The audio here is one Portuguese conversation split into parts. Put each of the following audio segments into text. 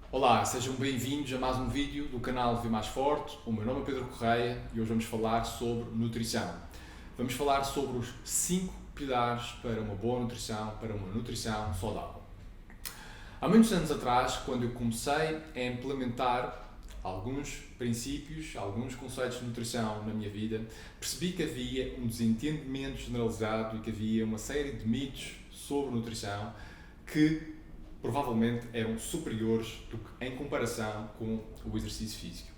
Olá, sejam bem-vindos a mais um vídeo do canal Viver Mais Forte. O meu nome é Pedro Correia e hoje vamos falar sobre nutrição. Vamos falar sobre os 5 pilares para uma boa nutrição, para uma nutrição saudável. Há muitos anos atrás, quando eu comecei a implementar alguns princípios, alguns conceitos de nutrição na minha vida, percebi que havia um desentendimento generalizado e que havia uma série de mitos sobre nutrição que provavelmente eram superiores do que em comparação com o exercício físico.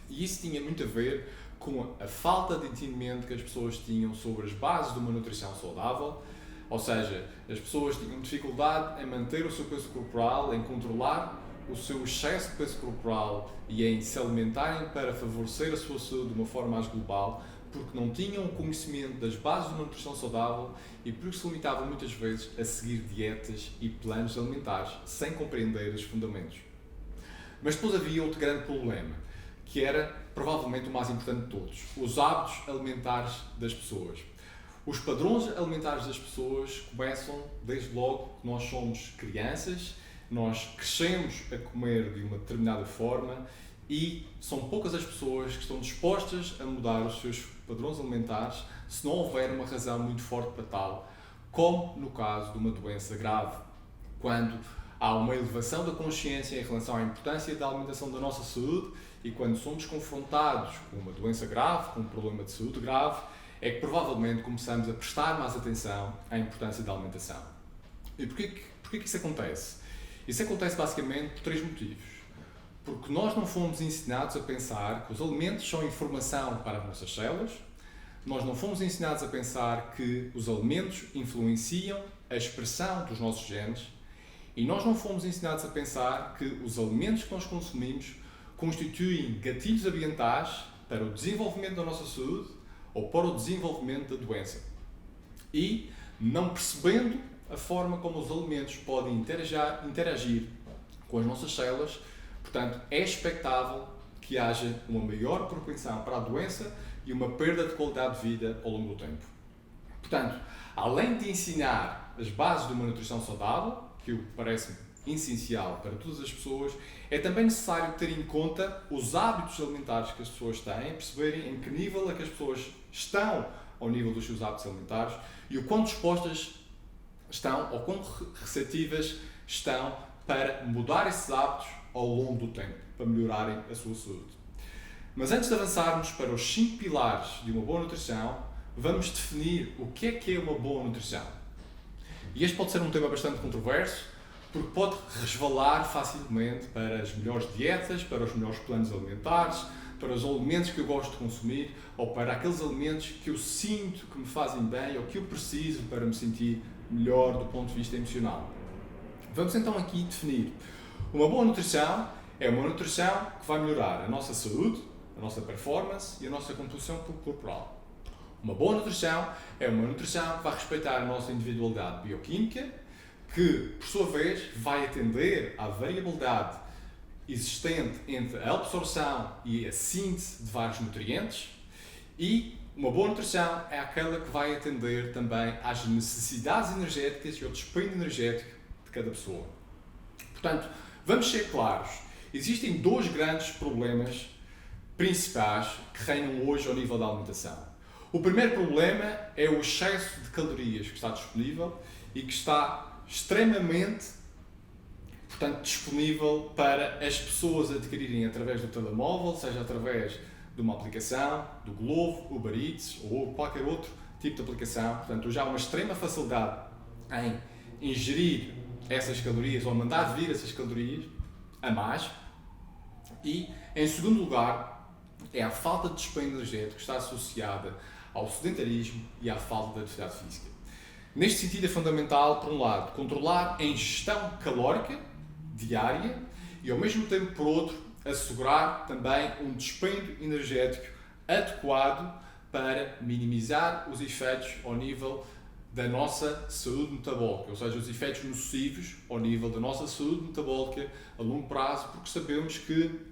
E isso tinha muito a ver com a falta de entendimento que as pessoas tinham sobre as bases de uma nutrição saudável, ou seja, as pessoas tinham dificuldade em manter o seu peso corporal, em controlar o seu excesso de peso corporal e em se alimentarem para favorecer a sua saúde de uma forma mais global, porque não tinham conhecimento das bases de uma nutrição saudável e porque se limitavam muitas vezes a seguir dietas e planos alimentares sem compreender os fundamentos. Mas depois havia outro grande problema, que era provavelmente o mais importante de todos: os hábitos alimentares das pessoas. Os padrões alimentares das pessoas começam desde logo que nós somos crianças, nós crescemos a comer de uma determinada forma e são poucas as pessoas que estão dispostas a mudar os seus padrões alimentares se não houver uma razão muito forte para tal, como no caso de uma doença grave, quando há uma elevação da consciência em relação à importância da alimentação da nossa saúde e quando somos confrontados com uma doença grave, com um problema de saúde grave, é que provavelmente começamos a prestar mais atenção à importância da alimentação. E porquê que isso acontece? Isso acontece basicamente por 3 motivos. Porque nós não fomos ensinados a pensar que os alimentos são informação para as nossas células, nós não fomos ensinados a pensar que os alimentos influenciam a expressão dos nossos genes e nós não fomos ensinados a pensar que os alimentos que nós consumimos constituem gatilhos ambientais para o desenvolvimento da nossa saúde ou para o desenvolvimento da doença. E, não percebendo a forma como os alimentos podem interagir com as nossas células, portanto, é expectável que haja uma maior propensão para a doença e uma perda de qualidade de vida ao longo do tempo. Portanto, além de ensinar as bases de uma nutrição saudável, que parece-me essencial para todas as pessoas, é também necessário ter em conta os hábitos alimentares que as pessoas têm, perceberem em que nível é que as pessoas estão ao nível dos seus hábitos alimentares e o quão dispostas estão ou quão receptivas estão para mudar esses hábitos ao longo do tempo, para melhorarem a sua saúde. Mas antes de avançarmos para os 5 pilares de uma boa nutrição, vamos definir o que é uma boa nutrição. E este pode ser um tema bastante controverso, porque pode resvalar facilmente para as melhores dietas, para os melhores planos alimentares, para os alimentos que eu gosto de consumir, ou para aqueles alimentos que eu sinto que me fazem bem ou que eu preciso para me sentir melhor do ponto de vista emocional. Vamos então aqui definir. Uma boa nutrição é uma nutrição que vai melhorar a nossa saúde, a nossa performance e a nossa composição corporal. Uma boa nutrição é uma nutrição que vai respeitar a nossa individualidade bioquímica, que, por sua vez, vai atender à variabilidade existente entre a absorção e a síntese de vários nutrientes. E uma boa nutrição é aquela que vai atender também às necessidades energéticas e ao dispêndio energético de cada pessoa. Portanto, vamos ser claros, existem 2 grandes problemas principais que reinam hoje ao nível da alimentação. O primeiro problema é o excesso de calorias que está disponível e que está extremamente, portanto, disponível para as pessoas adquirirem através do telemóvel, seja através de uma aplicação, do Glovo, Uber Eats ou qualquer outro tipo de aplicação. Portanto, já há uma extrema facilidade em ingerir essas calorias ou mandar vir essas calorias a mais. E, em segundo lugar, é a falta de dispêndio energético que está associada ao sedentarismo e à falta de atividade física. Neste sentido, é fundamental, por um lado, controlar a ingestão calórica diária e, ao mesmo tempo, por outro, assegurar também um dispêndio energético adequado para minimizar os efeitos ao nível da nossa saúde metabólica, ou seja, os efeitos nocivos ao nível da nossa saúde metabólica a longo prazo, porque sabemos que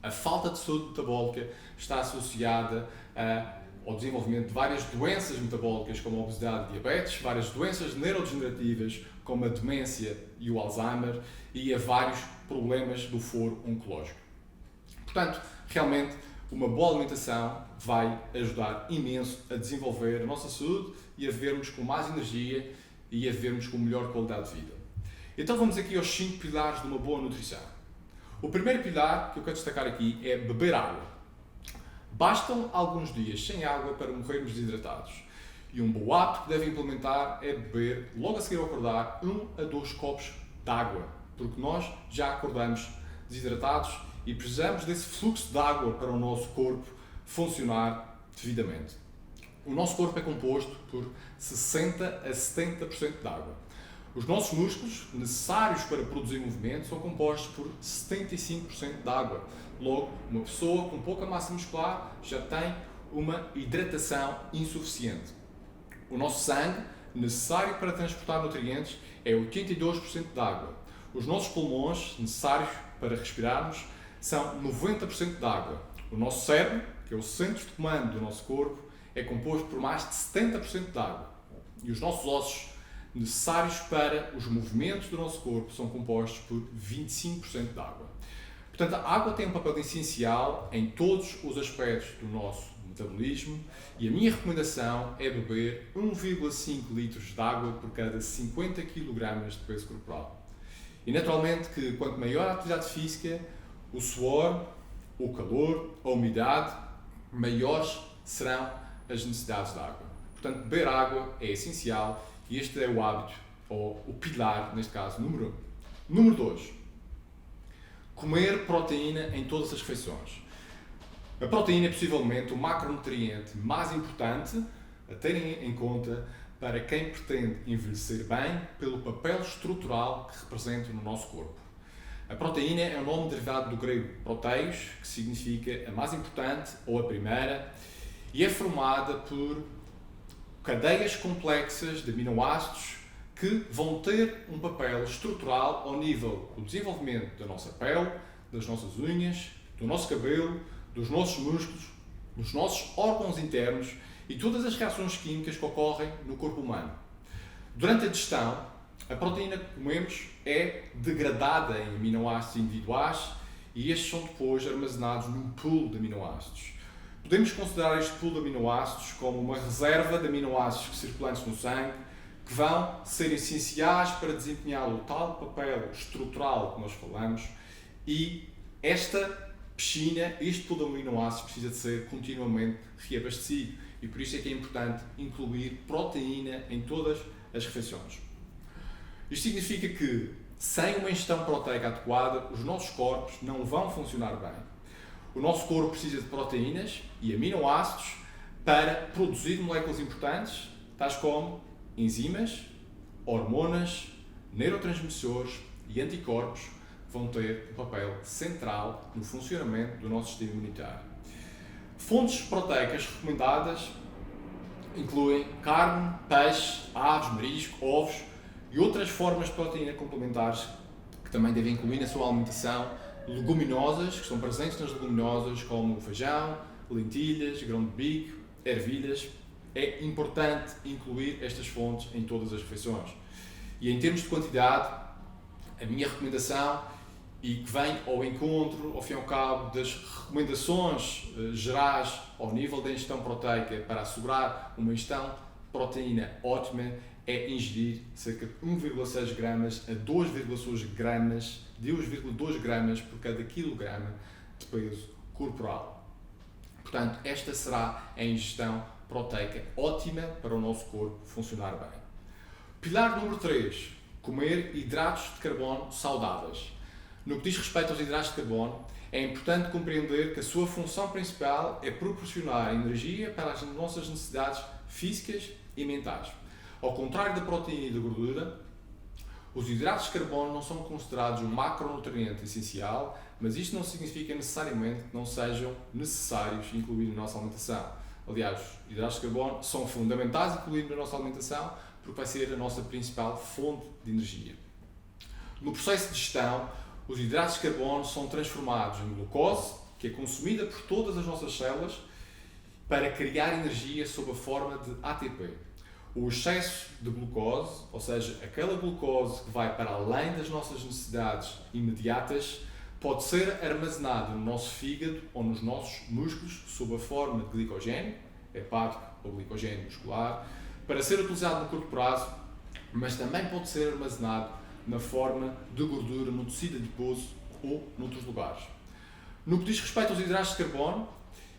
a falta de saúde metabólica está associada a ao desenvolvimento de várias doenças metabólicas como a obesidade e diabetes, várias doenças neurodegenerativas como a demência e o Alzheimer e a vários problemas do foro oncológico. Portanto, realmente, uma boa alimentação vai ajudar imenso a desenvolver a nossa saúde e a vivermos com mais energia e a vivermos com melhor qualidade de vida. Então vamos aqui aos 5 pilares de uma boa nutrição. O primeiro pilar que eu quero destacar aqui é beber água. Bastam alguns dias sem água para morrermos desidratados. E um bom hábito que devem implementar é beber, logo a seguir ao acordar, 1 a 2 copos de água. Porque nós já acordamos desidratados e precisamos desse fluxo de água para o nosso corpo funcionar devidamente. O nosso corpo é composto por 60 a 70% de água. Os nossos músculos, necessários para produzir movimento, são compostos por 75% de água. Logo, uma pessoa com pouca massa muscular já tem uma hidratação insuficiente. O nosso sangue, necessário para transportar nutrientes, é 82% de água. Os nossos pulmões, necessários para respirarmos, são 90% de água. O nosso cérebro, que é o centro de comando do nosso corpo, é composto por mais de 70% de água. E os nossos ossos, necessários para os movimentos do nosso corpo, são compostos por 25% de água. Portanto, a água tem um papel essencial em todos os aspectos do nosso metabolismo e a minha recomendação é beber 1,5 litros de água por cada 50 kg de peso corporal. E naturalmente que quanto maior a atividade física, o suor, o calor, a umidade, maiores serão as necessidades de água. Portanto, beber água é essencial e este é o hábito, ou o pilar, neste caso, número 1. Número 2. Comer proteína em todas as refeições. A proteína é possivelmente o macronutriente mais importante a terem em conta para quem pretende envelhecer bem pelo papel estrutural que representa no nosso corpo. A proteína é um nome derivado do grego proteios, que significa a mais importante ou a primeira, e é formada por cadeias complexas de aminoácidos que vão ter um papel estrutural ao nível do desenvolvimento da nossa pele, das nossas unhas, do nosso cabelo, dos nossos músculos, dos nossos órgãos internos e todas as reações químicas que ocorrem no corpo humano. Durante a digestão, a proteína que comemos é degradada em aminoácidos individuais e estes são depois armazenados num pool de aminoácidos. Podemos considerar este pool de aminoácidos como uma reserva de aminoácidos circulantes no sangue que vão ser essenciais para desempenhar o tal papel estrutural que nós falamos e esta piscina, este pool de aminoácidos precisa de ser continuamente reabastecido e por isso é que é importante incluir proteína em todas as refeições. Isto significa que sem uma ingestão proteica adequada, os nossos corpos não vão funcionar bem. O nosso corpo precisa de proteínas e aminoácidos para produzir moléculas importantes, tais como enzimas, hormonas, neurotransmissores e anticorpos, que vão ter um papel central no funcionamento do nosso sistema imunitário. Fontes proteicas recomendadas incluem carne, peixe, aves, marisco, ovos e outras formas de proteína complementares que também devem incluir na sua alimentação leguminosas, que estão presentes nas leguminosas, como feijão, lentilhas, grão de bico, ervilhas. É importante incluir estas fontes em todas as refeições. E em termos de quantidade, a minha recomendação, e que vem ao encontro, ao fim e ao cabo, das recomendações gerais ao nível da ingestão proteica para assegurar uma ingestão de proteína ótima, é ingerir cerca de 1,6 gramas a 2,2 gramas por cada quilograma de peso corporal. Portanto, esta será a ingestão proteica ótima para o nosso corpo funcionar bem. Pilar número 3. Comer hidratos de carbono saudáveis. No que diz respeito aos hidratos de carbono, é importante compreender que a sua função principal é proporcionar energia para as nossas necessidades físicas e mentais. Ao contrário da proteína e da gordura, os hidratos de carbono não são considerados um macronutriente essencial, mas isto não significa necessariamente que não sejam necessários incluir na nossa alimentação. Aliás, os hidratos de carbono são fundamentais incluir na nossa alimentação porque vai ser a nossa principal fonte de energia. No processo de digestão, os hidratos de carbono são transformados em glucose, que é consumida por todas as nossas células, para criar energia sob a forma de ATP. O excesso de glucose, ou seja, aquela glucose que vai para além das nossas necessidades imediatas, pode ser armazenado no nosso fígado ou nos nossos músculos sob a forma de glicogênio, hepático ou glicogênio muscular, para ser utilizado no curto prazo, mas também pode ser armazenado na forma de gordura no tecido adiposo ou noutros lugares. No que diz respeito aos hidratos de carbono,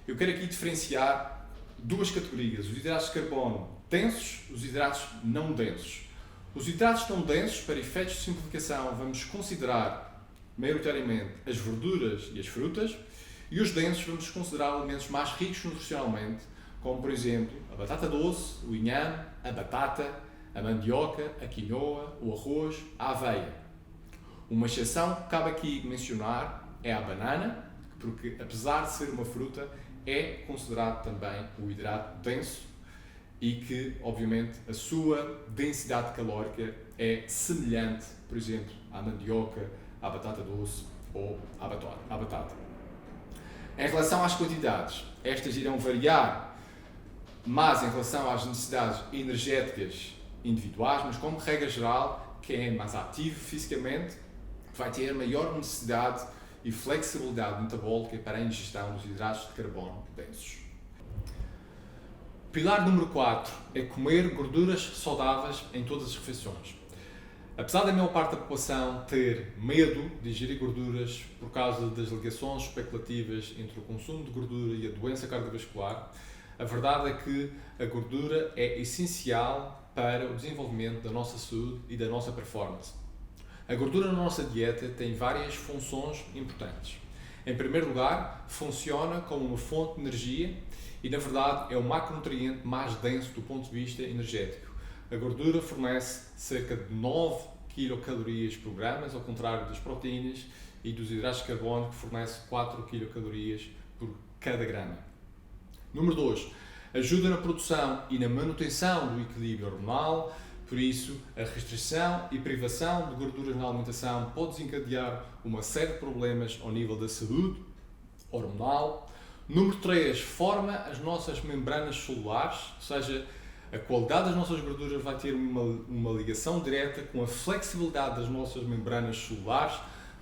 eu quero aqui diferenciar duas categorias: os hidratos de carbono densos e os hidratos não densos. Os hidratos não densos, para efeitos de simplificação, vamos considerar maioritariamente as verduras e as frutas, e os densos vamos considerar alimentos mais ricos nutricionalmente, como por exemplo a batata doce, o inhame, a batata, a mandioca, a quinoa, o arroz, a aveia. Uma exceção que cabe aqui mencionar é a banana, porque apesar de ser uma fruta, é considerado também o hidrato denso e que, obviamente, a sua densidade calórica é semelhante, por exemplo, à mandioca, à batata doce ou à batata. Em relação às quantidades, estas irão variar, mas em relação às necessidades energéticas individuais, mas como regra geral, quem é mais ativo fisicamente vai ter maior necessidade e flexibilidade metabólica para a ingestão dos hidratos de carbono densos. Pilar número 4 é comer gorduras saudáveis em todas as refeições. Apesar da maior parte da população ter medo de ingerir gorduras por causa das ligações especulativas entre o consumo de gordura e a doença cardiovascular, a verdade é que a gordura é essencial para o desenvolvimento da nossa saúde e da nossa performance. A gordura na nossa dieta tem várias funções importantes. Em primeiro lugar, funciona como uma fonte de energia e, na verdade, é o macronutriente mais denso do ponto de vista energético. A gordura fornece cerca de 9 quilocalorias por grama, ao contrário das proteínas e dos hidratos de carbono, que fornece 4 quilocalorias por cada grama. Número 2. Ajuda na produção e na manutenção do equilíbrio hormonal. Por isso, a restrição e privação de gorduras na alimentação pode desencadear uma série de problemas ao nível da saúde hormonal. Número 3, forma as nossas membranas celulares, ou seja, a qualidade das nossas gorduras vai ter uma ligação direta com a flexibilidade das nossas membranas celulares,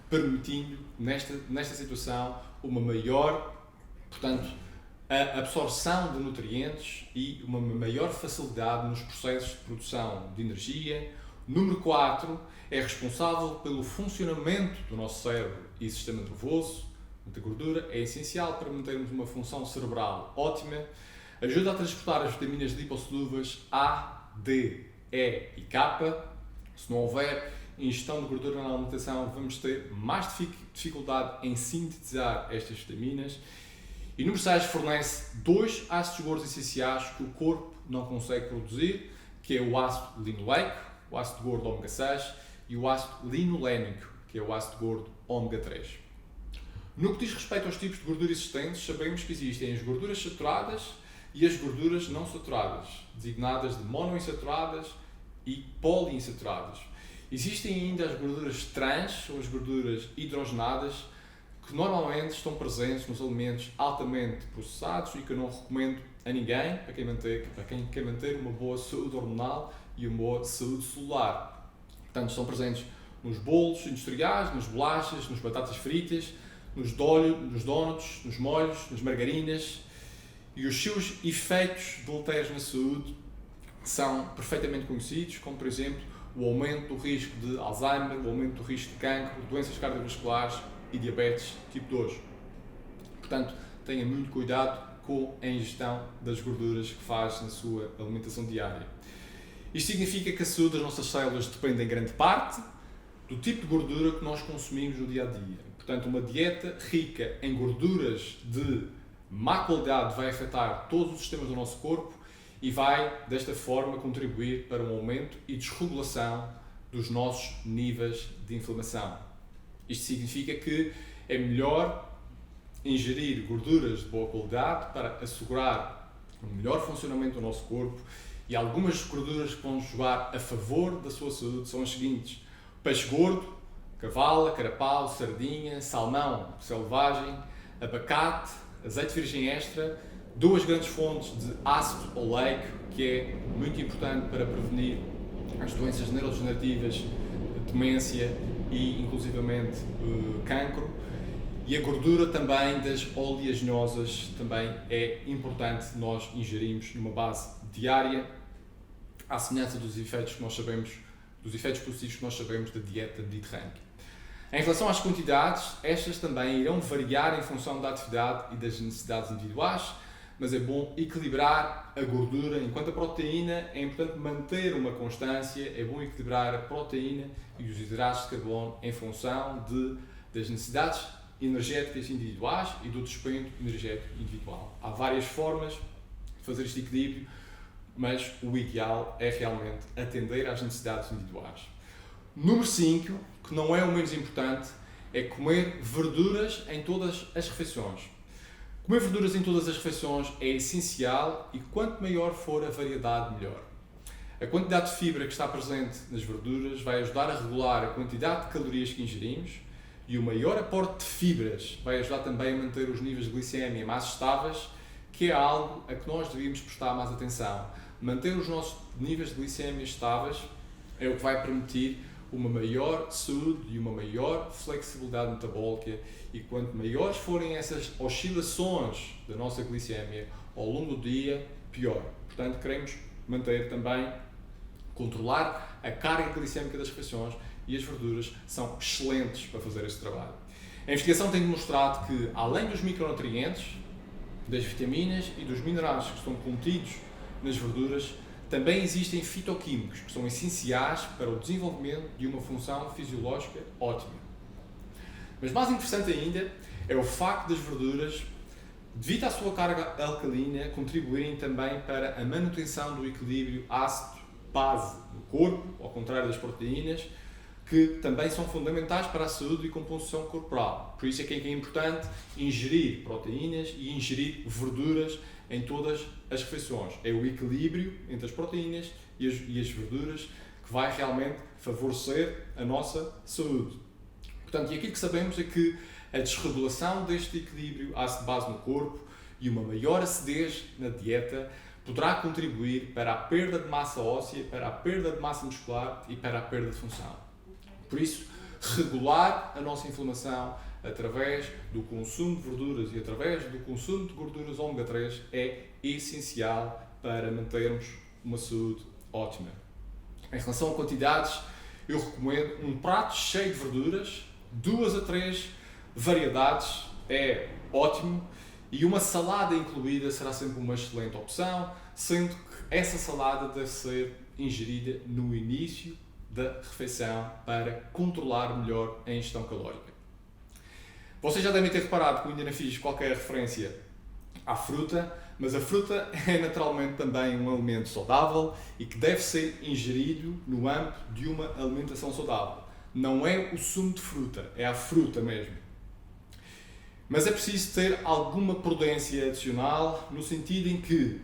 permitindo, nesta situação, uma maior, portanto, a absorção de nutrientes e uma maior facilidade nos processos de produção de energia. Número 4, é responsável pelo funcionamento do nosso cérebro e sistema nervoso. A gordura é essencial para mantermos uma função cerebral ótima. Ajuda a transportar as vitaminas lipossolúveis A, D, E e K. Se não houver ingestão de gordura na alimentação, vamos ter mais dificuldade em sintetizar estas vitaminas. E número 6, fornece 2 ácidos gordos essenciais que o corpo não consegue produzir, que é o ácido linoleico, o ácido gordo ômega 6, e o ácido linolénico, que é o ácido gordo ômega 3. No que diz respeito aos tipos de gorduras existentes, sabemos que existem as gorduras saturadas e as gorduras não saturadas, designadas de monoinsaturadas e poliinsaturadas. Existem ainda as gorduras trans, ou as gorduras hidrogenadas, que normalmente estão presentes nos alimentos altamente processados e que eu não recomendo a ninguém para quem quer manter uma boa saúde hormonal e uma boa saúde celular. Portanto, estão presentes nos bolos industriais, nas bolachas, nas batatas fritas, nos donuts, nos molhos, nas margarinas, e os seus efeitos deletérios na saúde são perfeitamente conhecidos, como por exemplo o aumento do risco de Alzheimer, o aumento do risco de cancro, doenças cardiovasculares e diabetes tipo 2. Portanto, tenha muito cuidado com a ingestão das gorduras que faz na sua alimentação diária. Isto significa que a saúde das nossas células depende em grande parte do tipo de gordura que nós consumimos no dia a dia. Portanto, uma dieta rica em gorduras de má qualidade vai afetar todos os sistemas do nosso corpo e vai, desta forma, contribuir para um aumento e desregulação dos nossos níveis de inflamação. Isto significa que é melhor ingerir gorduras de boa qualidade para assegurar o melhor funcionamento do nosso corpo, e algumas gorduras que vão jogar a favor da sua saúde são as seguintes: peixe gordo, cavala, carapau, sardinha, salmão selvagem, abacate, azeite virgem extra, duas grandes fontes de ácido oleico, que é muito importante para prevenir as doenças neurodegenerativas, demência e inclusivamente cancro. E a gordura também das oleaginosas também é importante nós ingerirmos numa base diária, à semelhança dos efeitos que nós sabemos, dos efeitos positivos que nós sabemos da dieta mediterrânea. Em relação às quantidades, estas também irão variar em função da atividade e das necessidades individuais, mas é bom equilibrar a gordura, enquanto a proteína é importante manter uma constância, é bom equilibrar a proteína e os hidratos de carbono em função das necessidades energéticas individuais e do dispêndio energético individual. Há várias formas de fazer este equilíbrio, mas o ideal é realmente atender às necessidades individuais. Número 5, que não é o menos importante, é comer verduras em todas as refeições. Comer verduras em todas as refeições é essencial e quanto maior for a variedade, melhor. A quantidade de fibra que está presente nas verduras vai ajudar a regular a quantidade de calorias que ingerimos e o maior aporte de fibras vai ajudar também a manter os níveis de glicemia mais estáveis, que é algo a que nós devíamos prestar mais atenção. Manter os nossos níveis de glicemia estáveis é o que vai permitir uma maior saúde e uma maior flexibilidade metabólica, e quanto maiores forem essas oscilações da nossa glicemia ao longo do dia, pior. Portanto, queremos manter também, controlar a carga glicémica das refeições, e as verduras são excelentes para fazer este trabalho. A investigação tem demonstrado que, além dos micronutrientes, das vitaminas e dos minerais que estão contidos nas verduras, também existem fitoquímicos que são essenciais para o desenvolvimento de uma função fisiológica ótima. Mas mais interessante ainda é o facto das verduras, devido à sua carga alcalina, contribuírem também para a manutenção do equilíbrio ácido-base no corpo, ao contrário das proteínas, que também são fundamentais para a saúde e composição corporal. Por isso é que é importante ingerir proteínas e ingerir verduras em todas as refeições. É o equilíbrio entre as proteínas e as verduras que vai realmente favorecer a nossa saúde. Portanto, e aquilo que sabemos é que a desregulação deste equilíbrio ácido-base no corpo e uma maior acidez na dieta poderá contribuir para a perda de massa óssea, para a perda de massa muscular e para a perda de função. Por isso, regular a nossa inflamação através do consumo de verduras e através do consumo de gorduras ômega 3 é essencial para mantermos uma saúde ótima. Em relação a quantidades, eu recomendo um prato cheio de verduras, 2 a 3 variedades, é ótimo, e uma salada incluída será sempre uma excelente opção, sendo que essa salada deve ser ingerida no início da refeição para controlar melhor a ingestão calórica. Vocês já devem ter reparado que eu ainda não fiz qualquer referência à fruta, mas a fruta é naturalmente também um alimento saudável e que deve ser ingerido no âmbito de uma alimentação saudável. Não é o sumo de fruta, é a fruta mesmo. Mas é preciso ter alguma prudência adicional, no sentido em que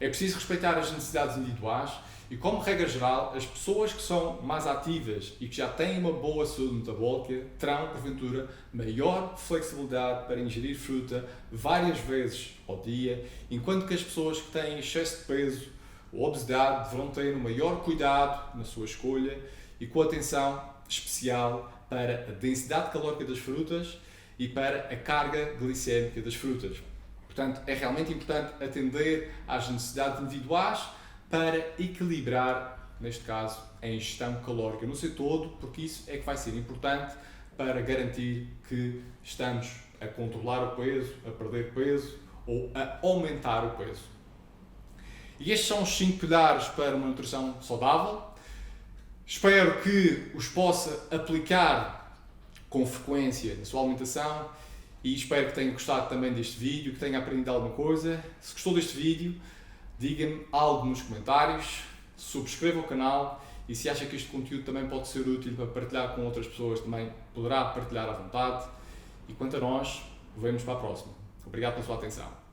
é preciso respeitar as necessidades individuais e, como regra geral, as pessoas que são mais ativas e que já têm uma boa saúde metabólica terão, porventura, maior flexibilidade para ingerir fruta várias vezes ao dia, enquanto que as pessoas que têm excesso de peso ou obesidade deverão ter um maior cuidado na sua escolha e com atenção especial para a densidade calórica das frutas e para a carga glicémica das frutas. Portanto, é realmente importante atender às necessidades individuais para equilibrar, neste caso, a ingestão calórica no seu todo, porque isso é que vai ser importante para garantir que estamos a controlar o peso, a perder peso ou a aumentar o peso. E estes são os 5 pilares para uma nutrição saudável. Espero que os possa aplicar com frequência na sua alimentação e espero que tenha gostado também deste vídeo, que tenha aprendido alguma coisa. Se gostou deste vídeo, diga-me algo nos comentários, subscreva o canal e se acha que este conteúdo também pode ser útil para partilhar com outras pessoas, também poderá partilhar à vontade. E quanto a nós, vemos para a próxima. Obrigado pela sua atenção.